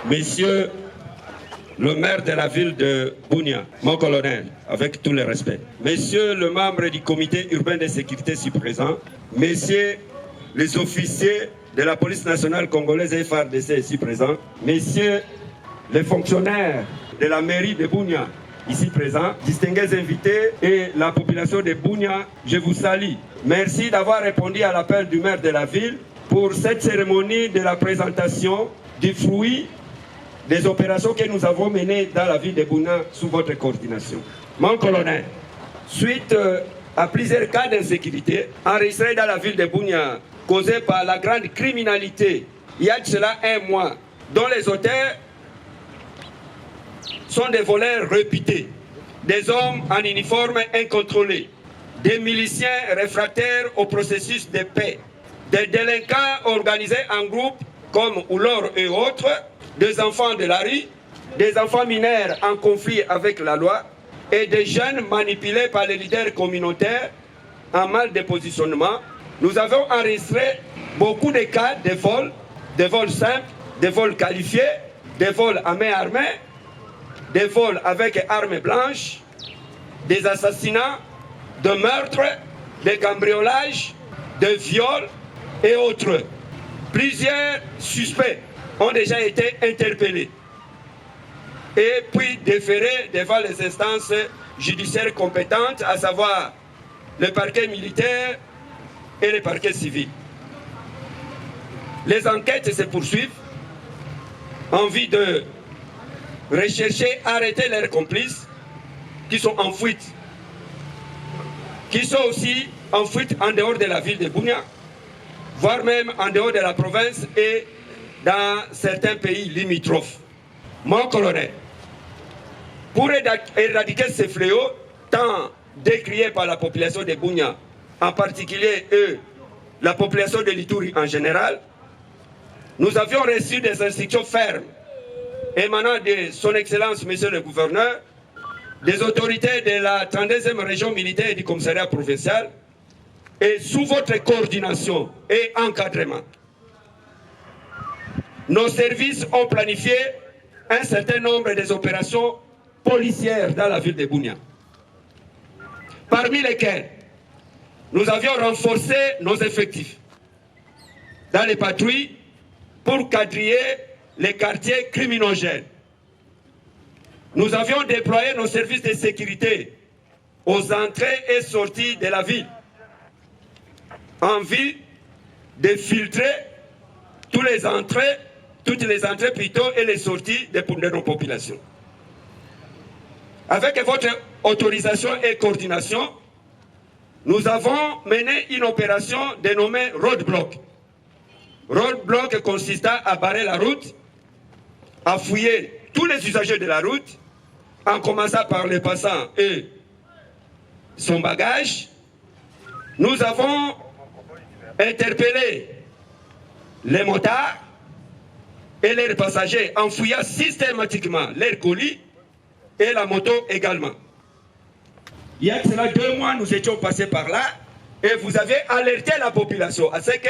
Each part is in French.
Monsieur le maire de la ville de Bunia, mon colonel, avec tout le respect, Monsieur le membre du comité urbain de sécurité ici présent, Messieurs les officiers de la police nationale congolaise et FARDC ici présents, Messieurs les fonctionnaires de la mairie de Bunia ici présents, distingués invités et la population de Bunia, je vous salue. Merci d'avoir répondu à l'appel du maire de la ville pour cette cérémonie de la présentation du fruit des opérations que nous avons menées dans la ville de Bunia sous votre coordination. Mon colonel, suite à plusieurs cas d'insécurité enregistrés dans la ville de Bunia, causés par la grande criminalité, il y a de cela un mois, dont les auteurs sont des voleurs réputés, des hommes en uniforme incontrôlé, des miliciens réfractaires au processus de paix, des délinquants organisés en groupe comme Oulor et autres, des enfants de la rue, des enfants mineurs en conflit avec la loi et des jeunes manipulés par les leaders communautaires en mal de positionnement. Nous avons enregistré beaucoup de cas de vols simples, de vols qualifiés, des vols à main armée, des vols avec armes blanches, des assassinats, de meurtres, des cambriolages, de viols et autres. Plusieurs suspects ont déjà été interpellés et puis déférés devant les instances judiciaires compétentes, à savoir le parquet militaire et le parquet civil. Les enquêtes se poursuivent en vue de rechercher, arrêter leurs complices qui sont en fuite, qui sont aussi en fuite en dehors de la ville de Bunia, voire même en dehors de la province et dans certains pays limitrophes. Mon colonel, pour éradiquer ces fléaux, tant décriés par la population de Bunia, en particulier la population de l'Ituri en général, nous avions reçu des instructions fermes émanant de son Excellence, Monsieur le Gouverneur, des autorités de la 32e région militaire et du commissariat provincial, et sous votre coordination et encadrement. Nos services ont planifié un certain nombre des opérations policières dans la ville de Bunia, parmi lesquelles nous avions renforcé nos effectifs dans les patrouilles pour quadriller les quartiers criminogènes. Nous avions déployé nos services de sécurité aux entrées et sorties de la ville en vue de filtrer toutes les entrées plutôt et les sorties de nos populations. Avec votre autorisation et coordination, nous avons mené une opération dénommée Roadblock. Roadblock consista à barrer la route, à fouiller tous les usagers de la route, en commençant par les passants et son bagage. Nous avons interpellé les motards et leurs passagers en fouillant systématiquement leurs colis et la moto également. Il y a cela 2 mois, nous étions passés par là et vous avez alerté la population à ce que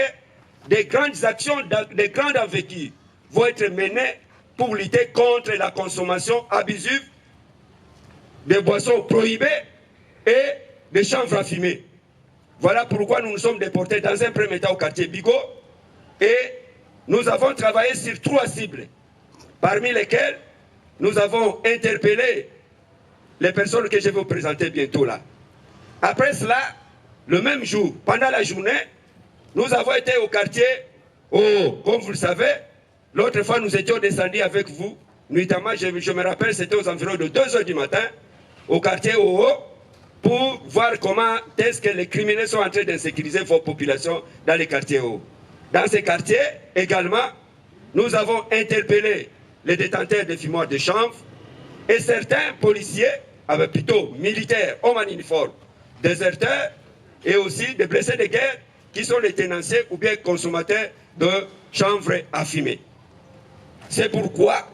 des grandes actions, des grandes envergures vont être menées pour lutter contre la consommation abusive des boissons prohibées et des chanvres à fumer. Voilà pourquoi nous nous sommes déportés dans un premier temps au quartier Bigot et nous avons travaillé sur 3 cibles, parmi lesquelles nous avons interpellé les personnes que je vais vous présenter bientôt là. Après cela, le même jour, pendant la journée, nous avons été au quartier, comme vous le savez, l'autre fois nous étions descendus avec vous, nuitamment, je me rappelle, c'était aux environs de 2 h du matin, au quartier OO, pour voir comment est-ce que les criminels sont en train d'insécuriser vos populations dans les quartiers OO. Dans ces quartiers, également, nous avons interpellé les détenteurs de fumoirs de chanvre et certains policiers, plutôt militaires, hommes en uniforme, déserteurs et aussi des blessés de guerre qui sont les tenanciers ou bien consommateurs de chanvre à fumer. C'est pourquoi,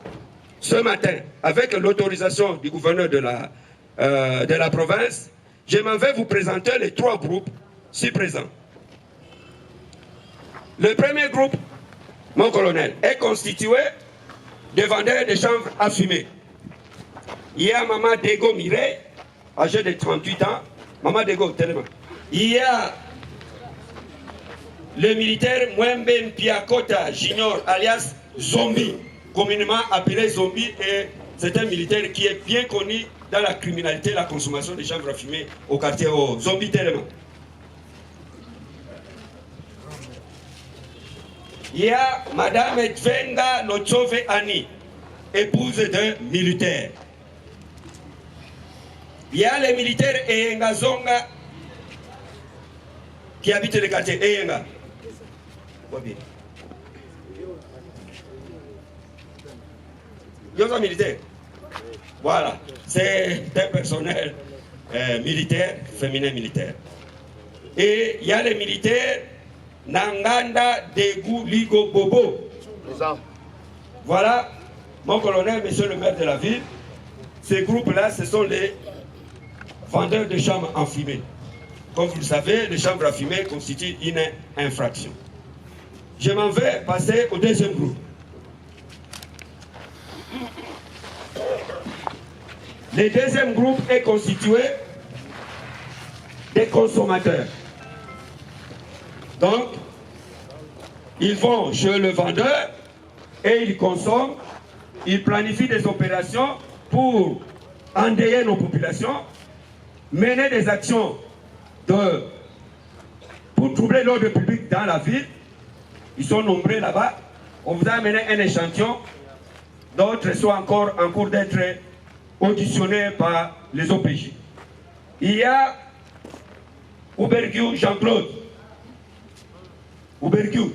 ce matin, avec l'autorisation du gouverneur de la province, je m'en vais vous présenter les 3 groupes ci présents. Le premier groupe, mon colonel, est constitué des vendeurs de chanvre à fumer. Il y a Maman Dego Mireille, âgée de 38 ans. Maman Dego, tellement. Il y a le militaire Mwembe Mpiakota Junior, alias Zombie, communément appelé Zombie, et c'est un militaire qui est bien connu dans la criminalité, la consommation de chanvre à fumer au quartier au Zombie tellement. Il y a Madame Tvenga Notsove Annie, épouse d'un militaire. Il y a les militaires Eyenga Zonga qui habitent le quartier Eyenga. Yosa militaire. Voilà, c'est un personnel militaire, féminin militaire. Et il y a les militaires Nanganda Degu Ligo Bobo. Voilà, mon colonel, monsieur le maire de la ville. Ces groupes-là, ce sont les vendeurs de chambres en fumée. Comme vous le savez, les chambres à fumer constituent une infraction. Je m'en vais passer au deuxième groupe. Le deuxième groupe est constitué des consommateurs. Donc, ils vont chez le vendeur et ils consomment, ils planifient des opérations pour endeuiller nos populations, mener des actions pour troubler l'ordre public dans la ville. Ils sont nombreux là-bas. On vous a amené un échantillon. D'autres sont encore en cours d'être auditionnés par les OPJ. Il y a Ubergiu Jean-Claude. Ubergiu.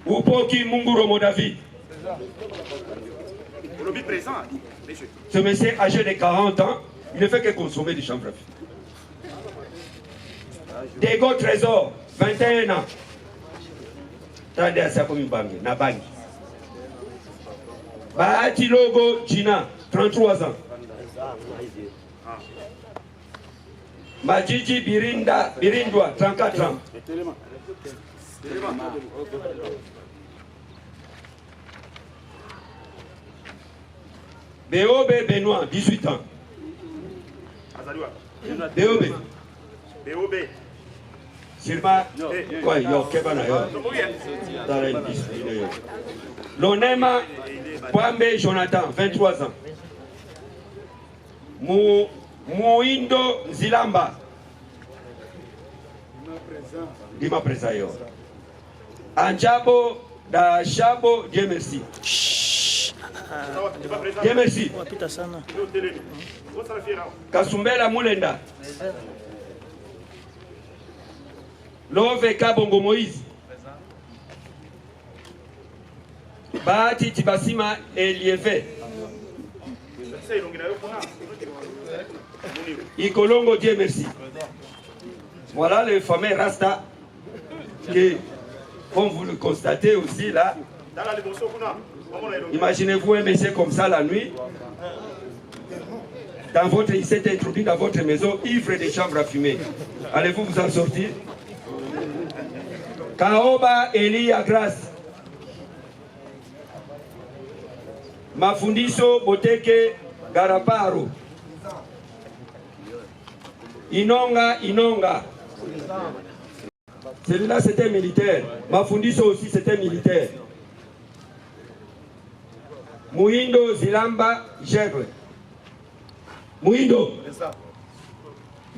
Upoki Munguromo David. Ce monsieur âgé de 40 ans, il ne fait que consommer du chanvre. Dego Trésor, 21 ans. Tandis à ça comme une banque, na banque. Bahati Logo Gina, 33 ans. Majiji Birindwa, 34 ans. Beobe Benoît, 18 ans. Beobe. Silma, quoi, yo, Kebana, yo. Lonema Kwame Jonathan, 23 ans. Mouindo Zilamba. Dima présent, yo. Anjabo da Chabo, Dieu merci. Dieu merci. Kasumbela Mulenda. Love Kabongo Moïse. Bahati Tibasima Elieve. Ikolongo, Dieu merci. Voilà le fameux Rasta qui, comme vous le constatez aussi là, imaginez-vous un monsieur comme ça la nuit. Il s'est introduit dans votre maison, ivre de chanvre à fumer. Allez-vous vous en sortir? Kaoba Elia Grace. Mafundiso Boteke Garaparo. Inonga. Celui-là c'était militaire. Mafundiso aussi c'était militaire. Mouindo Zilamba Gèvre. Mouindo.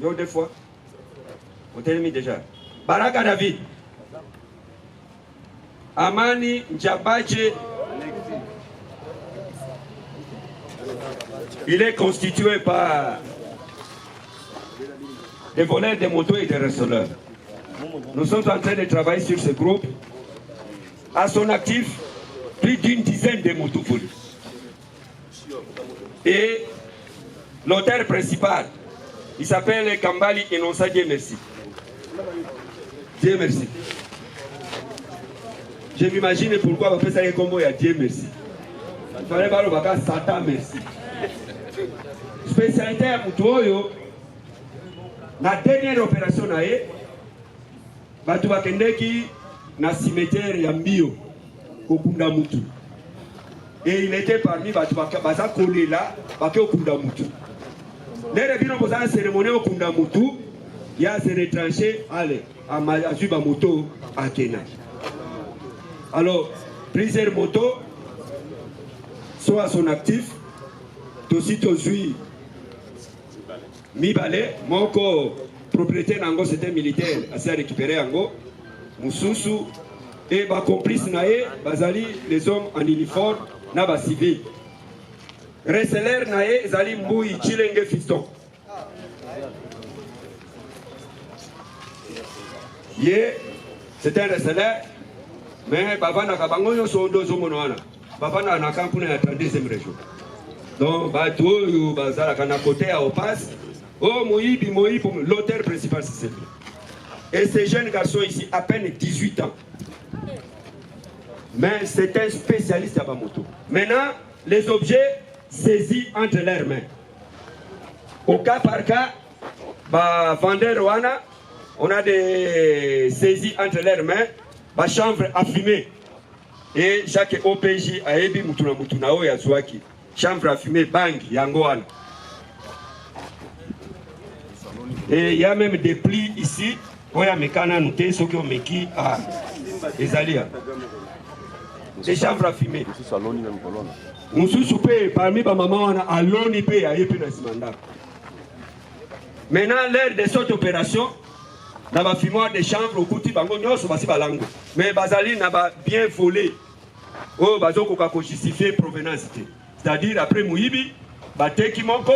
Yo deux fois. On t'a mis déjà. Baraka David. Amani Njabache. Il est constitué par des voleurs de motos et des restaurants. Nous sommes en train de travailler sur ce groupe. À son actif, plus d'une dizaine de motos volées. Et l'auteur principal, il s'appelle Kambali Enonsa Dieu merci. Dieu merci. Je m'imagine pourquoi on fait ça les combos à Dieu merci. Il fallait pas le bac Satan merci. Spécialité à Mutoyo, la dernière opération nae, batu bakendeki na cimetière ya Mbio, Kokunda Mutu. Et il était parmi Baza Kolela, Bake Okundamutu. Les réunions pour la cérémonie Okundamutu, il y a ces retranchés, allez, à Mazuba Moto, à Kenya. Alors, plusieurs motos sont à son actif. Tosi Tozui, Mibale, mon propriétaire Nango, c'était militaire, assez récupéré Nango, Moussoussou, et ma complice Naé, Bazali, les hommes en uniforme, Naba civil. Reseller Naé, Zali Mboui, Chilenge Fiston. Yé, c'était un reseller, mais Bavana Kabango, son deux hommes, Bavana Nakampune à la 32e région. Donc, bateau, bazar, à côté, à Opas, oh, Moïbi, l'auteur principal, c'est celui. Et ces jeunes garçons ici, à peine 18 ans. Mais c'est un spécialiste à Bamoto. Maintenant, les objets saisis entre leurs mains. Au cas par cas, vendeur Rwanda, on a des saisies entre leurs mains, chambre à fumer. Et chaque OPJ a ébi Mutuna Yazouaki. Chambre à fumer, bang, Yangoan. Et il y a même des plis ici. Il y a des canaux notés, ceux qui ont méqui à Ezalia. Des chambres à fumer. Moussou soupé, parmi les mamans, on a à l'ONIP à Epinasmanda. Maintenant, l'heure de cette opération, on a fumé des chambres au Kouti Bango, nous sommes balango. Mais Bazali n'a pas bien volé. Oh, Bazoko kako justifié provenance. C'est-à-dire, après Mouibi, Bateki Monko,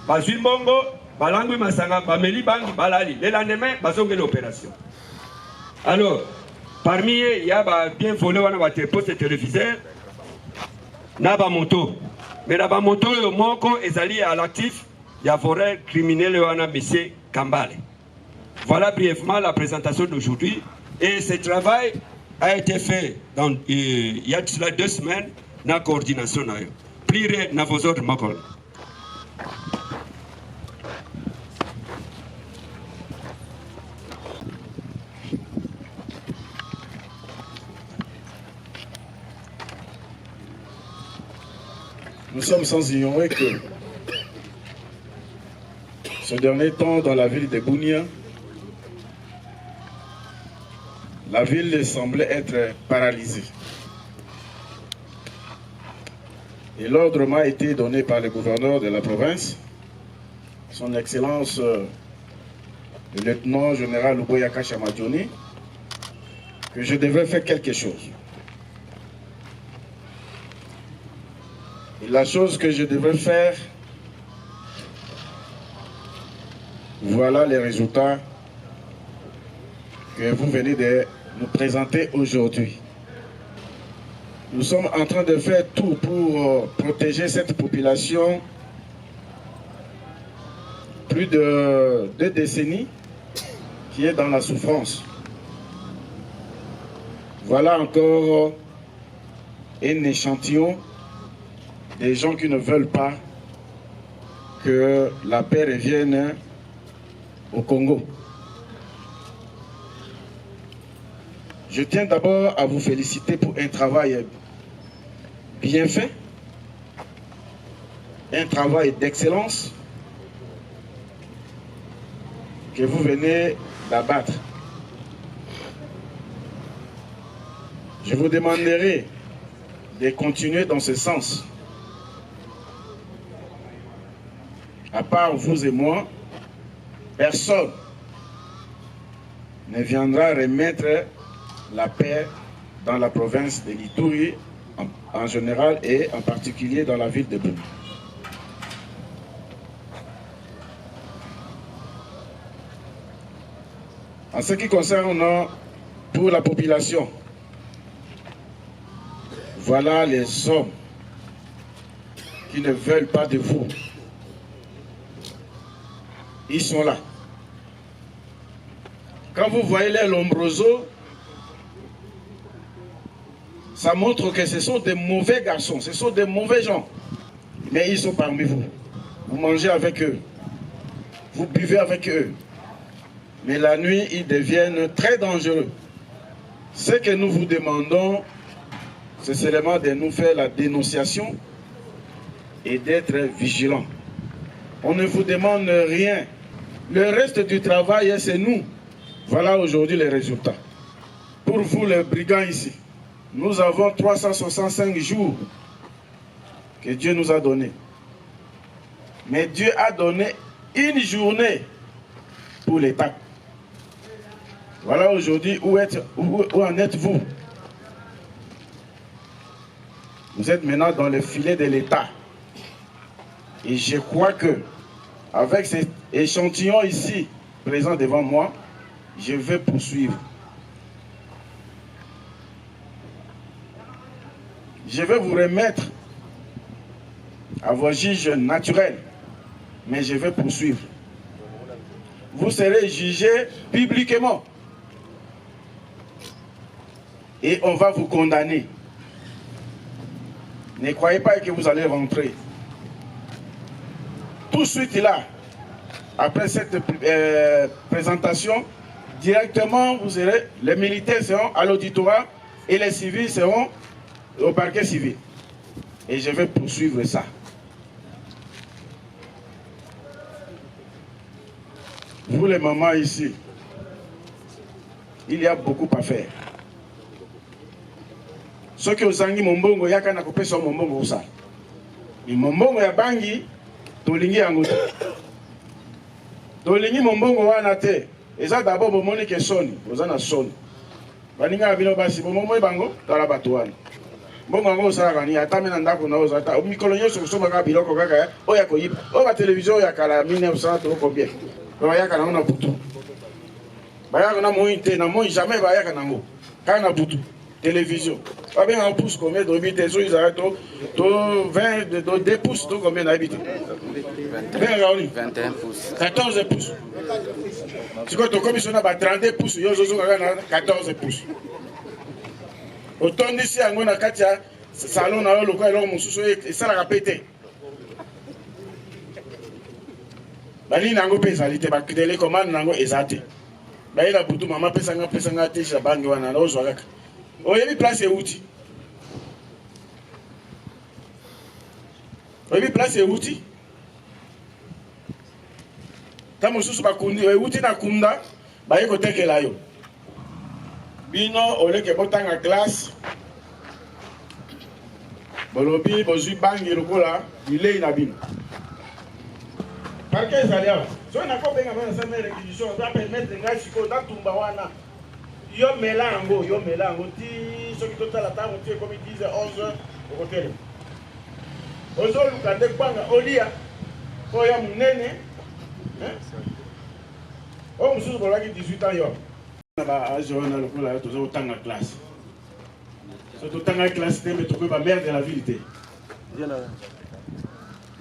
Bazui Mongo, Balangui Masanga, Bameli Bangi, Balali. Le lendemain, Bazongue l'opération. Alors, parmi eux, il y a bien volé, on a des postes téléviseurs, Naba Moto. Mais Naba Moto, le Monko, est allé à l'actif, il y a forêt criminel, on a Messé Kambale. Voilà brièvement la présentation d'aujourd'hui. Et ce travail a été fait il y a cela 2 semaines dans la coordination. Plire dans vos ordres, Makol. Nous sommes sans ignorer que ce dernier temps, dans la ville de Bunia, la ville semblait être paralysée. Et l'ordre m'a été donné par le gouverneur de la province, son Excellence le lieutenant général Luboyaka Chamadjoni, que je devais faire quelque chose. Et la chose que je devais faire, voilà les résultats que vous venez de nous présenter aujourd'hui. Nous sommes en train de faire tout pour protéger cette population. Plus de 2 décennies qui est dans la souffrance. Voilà encore un échantillon des gens qui ne veulent pas que la paix revienne au Congo. Je tiens d'abord à vous féliciter pour un travail bien fait, un travail d'excellence que vous venez d'abattre. Je vous demanderai de continuer dans ce sens. À part vous et moi, personne ne viendra remettre la paix dans la province de l'Ituri en général et en particulier dans la ville de Bunia. En ce qui concerne pour la population, voilà les hommes qui ne veulent pas de vous. Ils sont là. Quand vous voyez les Lombroso, ça montre que ce sont des mauvais garçons, ce sont des mauvais gens. Mais ils sont parmi vous. Vous mangez avec eux. Vous buvez avec eux. Mais la nuit, ils deviennent très dangereux. Ce que nous vous demandons, c'est seulement de nous faire la dénonciation et d'être vigilants. On ne vous demande rien. Le reste du travail, c'est nous. Voilà aujourd'hui les résultats. Pour vous, les brigands ici, nous avons 365 jours que Dieu nous a donnés. Mais Dieu a donné une journée pour l'État. Voilà aujourd'hui où en êtes-vous. Vous êtes maintenant dans le filet de l'État. Et je crois que, avec cet échantillon ici, présent devant moi, je vais poursuivre. Je vais vous remettre à vos juges naturels, mais je vais poursuivre. Vous serez jugés publiquement. Et on va vous condamner. Ne croyez pas que vous allez rentrer. Tout de suite là, après cette présentation, directement, vous serez, les militaires seront à l'auditorat et les civils seront au parquet civil. Et je vais poursuivre ça. Vous les mamans ici, il y a beaucoup à faire. Ceux qui ont dit mombongo yaka na kopesa mombongo usa. Ni mombongo ya bangi tolingi yango. Tolingi mombongo wana te. Eza d'abord bomoni ke soni, ozana soni. Baninga bino basi bomomo bango tala batuana. Mbongo ngo usala kani atame na ndako na ozata. Mikolo nyoso kusoma ka biloko kaka oya koyiba. O ba télévision ya kala 1900 to combien. Ba yaka na ona butu. Ba yaka na moi te na moi jamais ba yaka nango. Kana butu. Télévision. Pas bien en pouce combien d'habitants ils arrêtent 20 de 2 pouces donc combien d'habitants 21 pouces. 14 pouces. C'est quoi ton commissionnaire va 32 pouces, yo zo 14 pouces. Autant d'ici à ngona katia salon na lo kwa lo mususu et ça la répéter. Bali nango pesa lite ba télé commande nango ezate. Ba ila butu mama pesa nga te ja bangi wana na ozo kaka. Oyebi place euti. Oyebi place euti. Ta mosusu bakundi euti na kunda ba yeko tekela yo. Bino oleke botanga classe. Bolobi bozui bangi lokola ilei na bino. Parquet zalia. So na ko benga bana sa mere réquisition za permettre ngai siko da tumba wana. Yo melango ti soki totala tango ti comme 10 11 au hôtel. Ozo lukande kwanga olia ko ya munene o mususu bolaki 18 ans yo ba ajona lokola yo tozo tanga classe so to tanga classe te meto ko ba mère de la ville te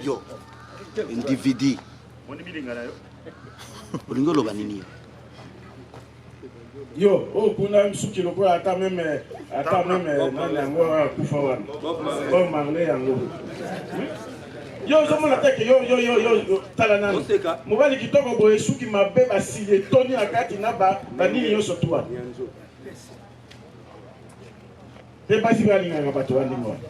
Yo individu moni bilinga na yo olingo loba nini yo o kuna msuki lokola ata même nani yango kufa wana o mangle yango yo zomona teke yo tala nani mobali kitoko boye suki mabe basile toni na kati na banini nyonso tuwa te basi balingaka bato bandingo wana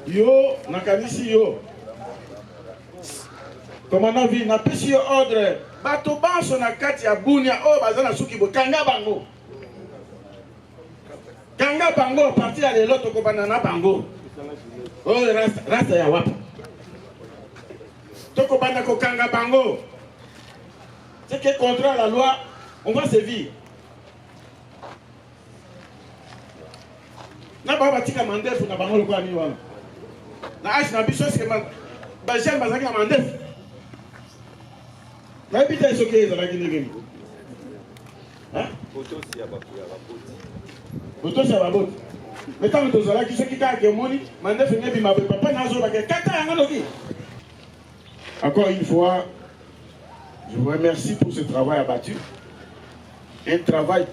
yo nakanisi yo commandant ville na pesi yo ordre bato banso na kati ya bunia oyo baza na suki bo kanga bango parti ya lelo tokobanda na bango oyo rasta ya wapa tokobanda kokanga bango c'est que contre la loi on va sévir na ba batika mandefu na bango lokola nini wana na ashi na biso eske bajene bazalaki na mandefu na ebita esoki ezalaki ndenge nini botosi ya baboti me ntango tozalaki soki kaka emoni mandefu nebima boye papa nazolobake kata yango loki. Encore une fois, je vous remercie pour ce travail abattu, un travail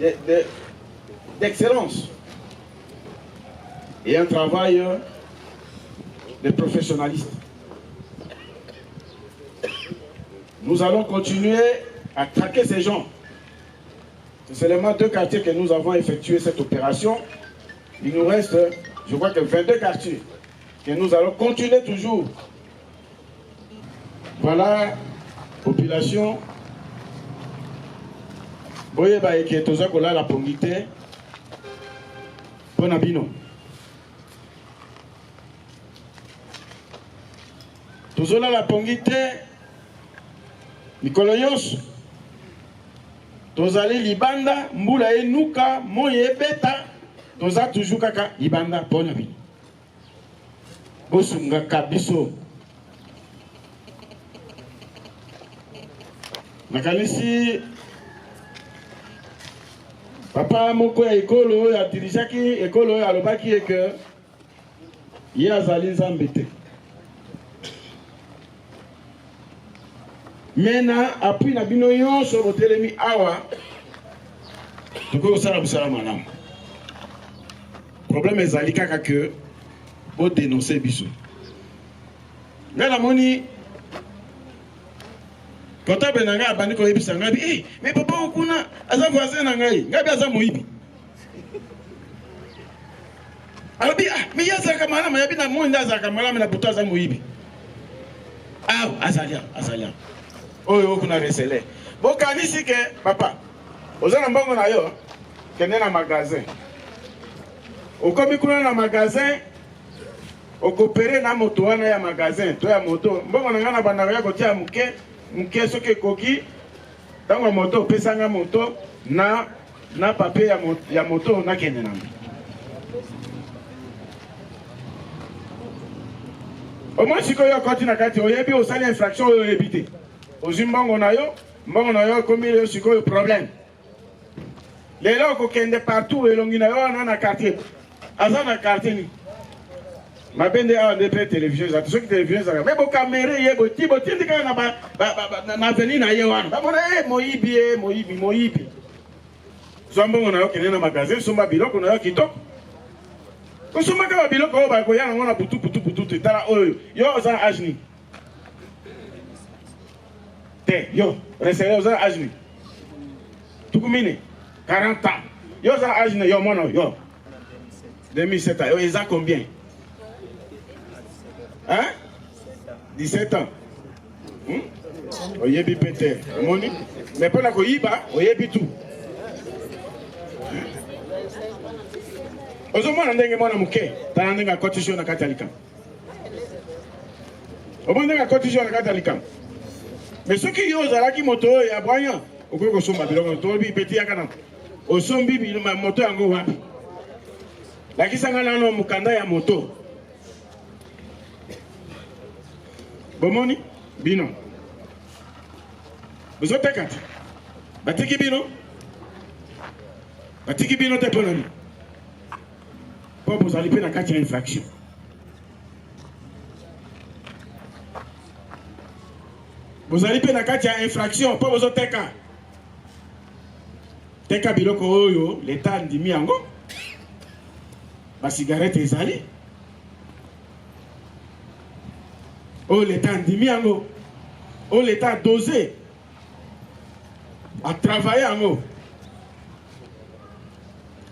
d'excellence et un travail de professionnalisme. Nous allons continuer à traquer ces gens C'est seulement 2 quartiers que nous avons effectué cette opération. Il nous reste, je crois que 22 quartiers que nous allons continuer toujours. Voilà, population. Boye ba eke toza kola la pongite. Pona bino. Tozola la pongite. Mikolo nyonso. Tozali libanda, mbula enuka, moye beta. Toza toujours kaka libanda pona bino. Bosunga kabiso. Nakanisi papa moko ya ekolo ya dirijaki ekolo ya lobaki eke ye azali nzambe te. Mena appui na bino nyonso botelemi awa tokoki kosala mosala malamu. Problème ezali kaka ke bodénonce biso. Ngai namoni portable na ngai abandi koyebisa ngai bi mais papa okuna aza voisin na ngai ngai aza moyibi. Alobi mais yazaka malamu yabi na moi ndazaka malamu na poto aza moyibi. Azalia. Oyo okuna resele. Bokanisi ke papa ozana mbongo na yo kende na magasin. Okomi kuna na magasin okopere na moto wana ya magasin to ya moto mbongo na ngana banda ya kotia muke soki koki tango moto pesanga moto na papier ya moto na kende na au moins sikoyo koti na kati oyebi osali infraction oyo ebite ozwi mbongo na yo komi yo sikoyo problème lelo kokende partout elongi na yo na quartier aza na quartier ni mabende awa nde pe télévision ezala soki télévision ezala me bokamere ye botindi kaka na avenir na ye wana bamona moyibi zwa mbongo na yo kende na magasin somba biloko na yo kitoko kosomba kaka biloko oyo bakoya nango na butu tala oyo yo oza age nini te yo resele oza age nini tukumine 40 ans yo oza age nini yo mwana yo 2007 ans yo eza combien hein 17 ans oyebi pete omoni mais mpona koyiba oyebi tout ozomona ndenge mwana moke tala ndenge akotisi yo na kati ya likambo omona ndenge akotisi yo na kati ya likambo mais soki yo ozalaki moto oyo ya bwanya okoki kosomba biloko tolobi peti yaka na osombi moto yango wapi lakisanga nano mokanda ya moto bomoni bino bozoteka te batiki bino te mpona nini po bozali mpe na kati ya infraction po bozoteka teka biloko oyo leta ndimi yango basigarete ezali oyo leta ndimi yango oyo leta dose atravaye yango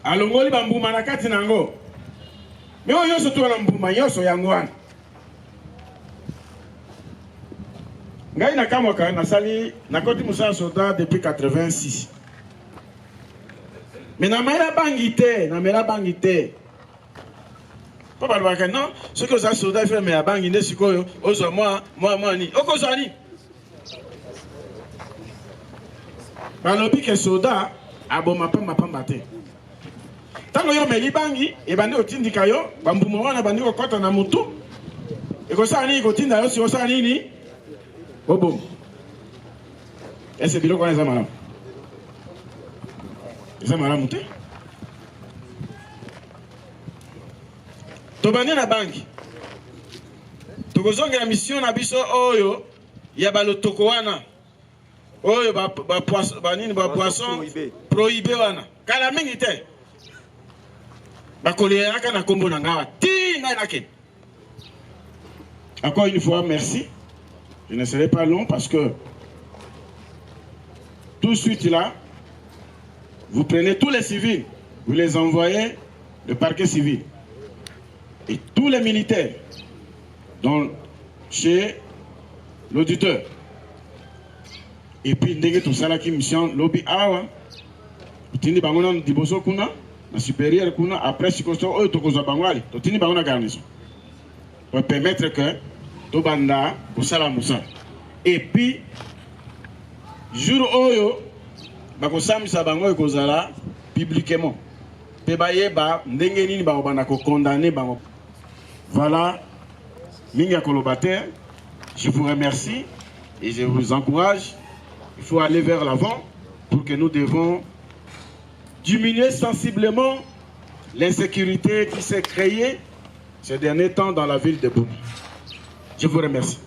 alongoli bambuma na kati na yango me oyo nyonso tuwa na mbuma nyonso yango wana ngai nakamwaka nasali nakoti mosala soda depuis 86 me namela bangi te po balobaka non soki oza soda efe mela bangi nde sikoyo ozwa mwa nini okozwa nini balobi ke soda aboma pamba te ntango yo meli bangi ebandi otindika yo bambuma wana bandi kokɔta na mutu ekosala nini kotinda yo si osala nini oboma ese biloko wana eza malamu te tobandi na bangi tokozongela mission na biso oyo ya balotoko wana oyo bapoisson prohibé wana kala mingi te bakoleyaka na kombo na ngawa ti ngai nakende. Encore une fois merci, je ne serai pas long parce que tout de suite là vous prenez tous les civils, vous les envoyez au parquet civil. Et tous les militaires, donc chez l'auditeur. Et puis, dès que tout ça, qui mission, lobby awa, tini bangona diboso kuna, na supérieur kuna, après circonstance, oyo tokoza bangwali, to tini bangona garnison. Pour permettre que to banda, busala musa. Et puis, jour oyo, bakosamisa bango ekozala publiquement. Pe bayeba, ndenge nini bakobanda ko condamner bango. Voilà, Minga Kolobate, je vous remercie et je vous encourage. Il faut aller vers l'avant pour que nous devons diminuer sensiblement l'insécurité qui s'est créée ces derniers temps dans la ville de Bouni. Je vous remercie.